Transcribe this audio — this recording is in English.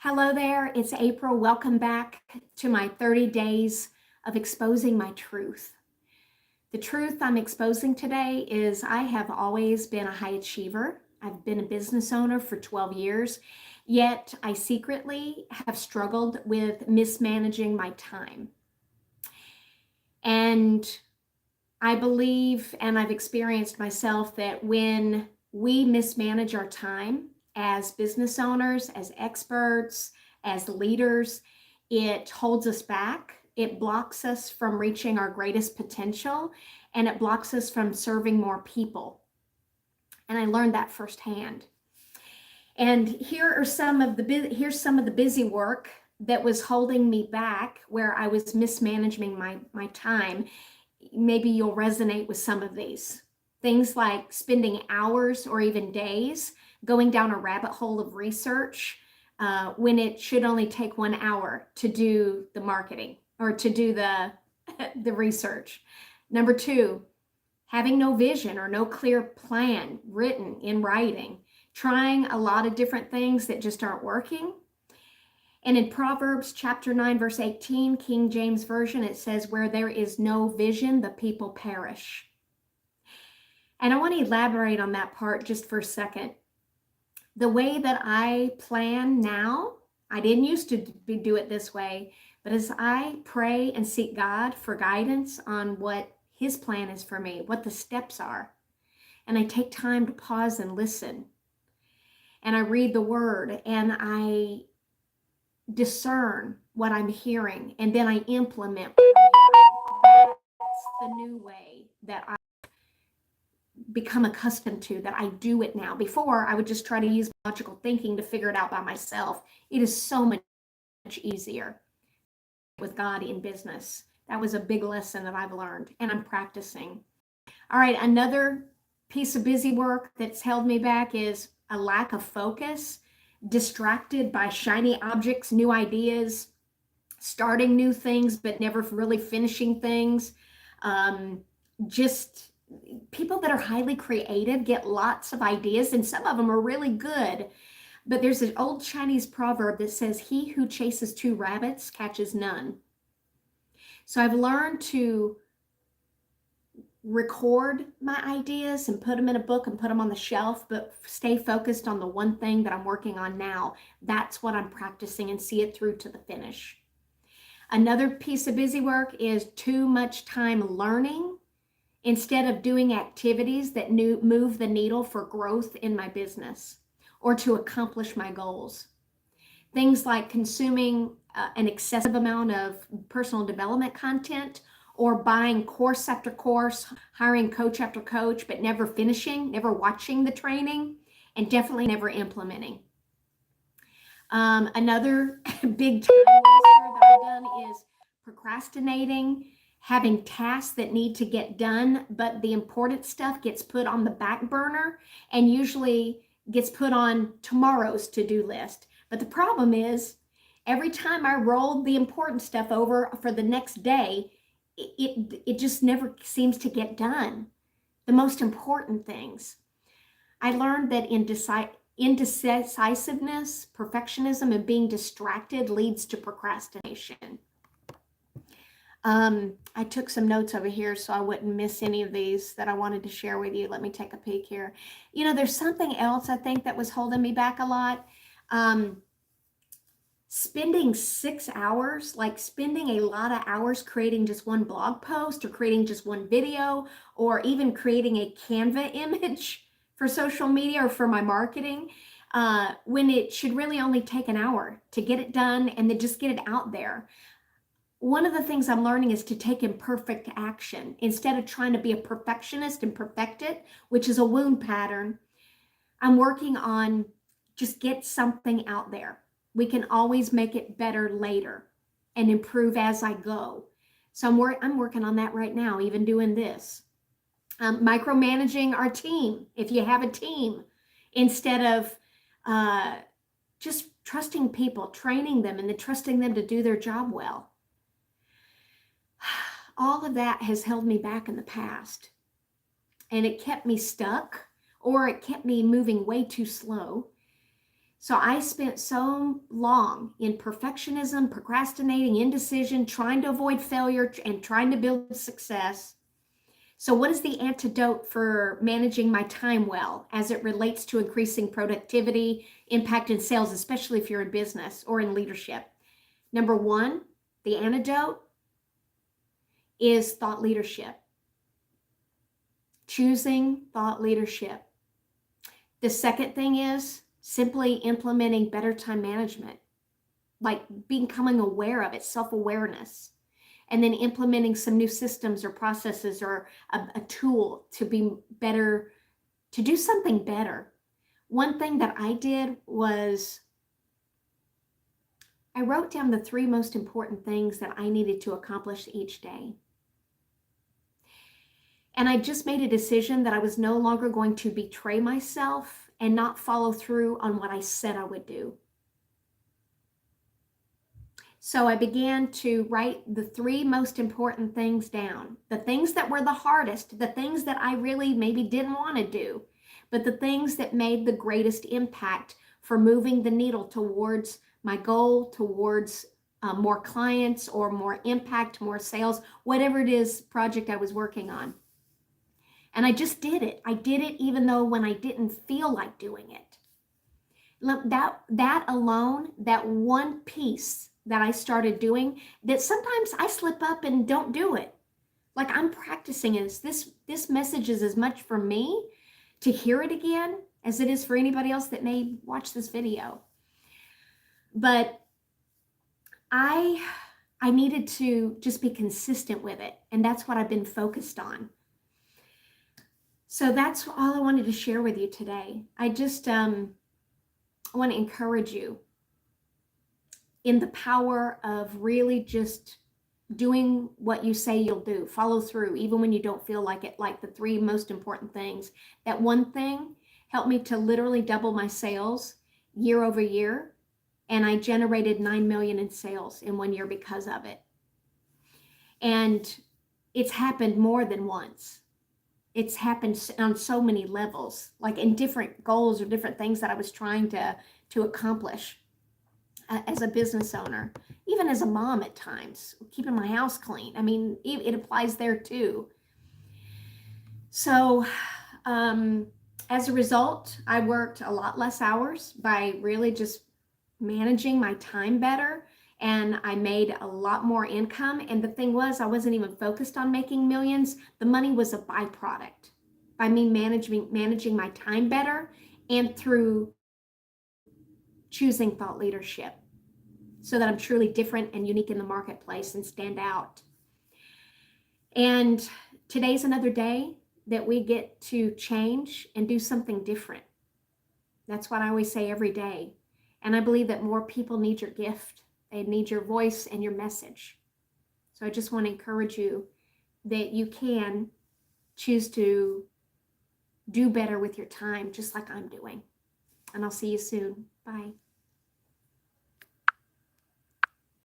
Hello there, it's April. Welcome back to my 30 days of exposing my truth. The truth I'm exposing today is I have always been a high achiever. I've been a business owner for 12 years, yet I secretly have struggled with mismanaging my time. And I believe, and I've experienced myself, that when we mismanage our time as business owners, as experts, as leaders, it holds us back. It blocks us from reaching our greatest potential, and it blocks us from serving more people. And I learned that firsthand. And here's some of the busy work that was holding me back, where I was mismanaging my time. Maybe you'll resonate with some of these. Things like spending hours or even days going down a rabbit hole of research when it should only take 1 hour to do the marketing or to do the research. Number two, having no vision or no clear plan written in writing, trying a lot of different things that just aren't working. And in Proverbs chapter 9, verse 18, King James Version, it says, where there is no vision, the people perish. And I want to elaborate on that part just for a second. The way that I plan now, I didn't used to do it this way, but as I pray and seek God for guidance on what His plan is for me, what the steps are, and I take time to pause and listen, and I read the Word, and I discern what I'm hearing, and then I implement what I'm hearing. That's the new way that I become accustomed to, that I do it now. Before, I would just try to use logical thinking to figure it out by myself. It is so much easier with God in business. That was a big lesson that I've learned, and I'm practicing. All right, another piece of busy work that's held me back is a lack of focus, distracted by shiny objects, new ideas, starting new things, but never really finishing things. Just people that are highly creative get lots of ideas, and some of them are really good. But there's an old Chinese proverb that says, he who chases two rabbits catches none. So I've learned to record my ideas and put them in a book and put them on the shelf, but stay focused on the one thing that I'm working on now. That's what I'm practicing, and see it through to the finish. Another piece of busy work is too much time learning instead of doing activities that move the needle for growth in my business or to accomplish my goals. Things like consuming an excessive amount of personal development content, or buying course after course, hiring coach after coach, but never finishing, never watching the training, and definitely never implementing. Another big time waster that I've done is procrastinating, having tasks that need to get done, but the important stuff gets put on the back burner and usually gets put on tomorrow's to-do list. But the problem is, every time I roll the important stuff over for the next day, it just never seems to get done. The most important things. I learned that indecisiveness, perfectionism, and being distracted leads to procrastination. I took some notes over here so I wouldn't miss any of these that I wanted to share with you. Let me take a peek here. You know, there's something else I think that was holding me back a lot. Spending 6 hours, like spending a lot of hours creating just one blog post or creating just one video, or even creating a Canva image for social media or for my marketing, when it should really only take an hour to get it done and then just get it out there. One of the things I'm learning is to take imperfect action instead of trying to be a perfectionist and perfect it, which is a wound pattern. I'm working on just get something out there. We can always make it better later and improve as I go. So I'm working on that right now, even doing this. Micromanaging our team, if you have a team, instead of just trusting people, training them, and then trusting them to do their job well. All of that has held me back in the past, and it kept me stuck, or it kept me moving way too slow. So I spent so long in perfectionism, procrastinating, indecision, trying to avoid failure and trying to build success. So what is the antidote for managing my time well as it relates to increasing productivity, impact, and sales, especially if you're in business or in leadership? Number one, the antidote is thought leadership. Choosing thought leadership. The second thing is simply implementing better time management, like becoming aware of it, self-awareness, and then implementing some new systems or processes or a tool to be better, to do something better. One thing that I did was I wrote down the 3 most important things that I needed to accomplish each day. And I just made a decision that I was no longer going to betray myself and not follow through on what I said I would do. So I began to write the 3 most important things down, the things that were the hardest, the things that I really maybe didn't want to do, but the things that made the greatest impact for moving the needle towards my goal, towards more clients or more impact, more sales, whatever it is project I was working on. And I just did it. I did it even though when I didn't feel like doing it. That alone, that one piece that I started doing, that sometimes I slip up and don't do it. Like I'm practicing it. This message is as much for me to hear it again as it is for anybody else that may watch this video. But I needed to just be consistent with it, and that's what I've been focused on. So that's all I wanted to share with you today. I just want to encourage you in the power of really just doing what you say you'll do. Follow through, even when you don't feel like it, like the 3 most important things. That one thing helped me to literally double my sales year over year. And I generated 9 million in sales in 1 year because of it. And it's happened more than once. It's happened on so many levels, like in different goals or different things that I was trying to accomplish as a business owner, even as a mom at times, keeping my house clean. I mean, it applies there too. So as a result, I worked a lot less hours by really just managing my time better. And I made a lot more income. And the thing was, I wasn't even focused on making millions. The money was a byproduct by me managing my time better and through choosing thought leadership so that I'm truly different and unique in the marketplace and stand out. And today's another day that we get to change and do something different. That's what I always say every day. And I believe that more people need your gift. They need your voice and your message. So I just want to encourage you that you can choose to do better with your time, just like I'm doing. And I'll see you soon. Bye.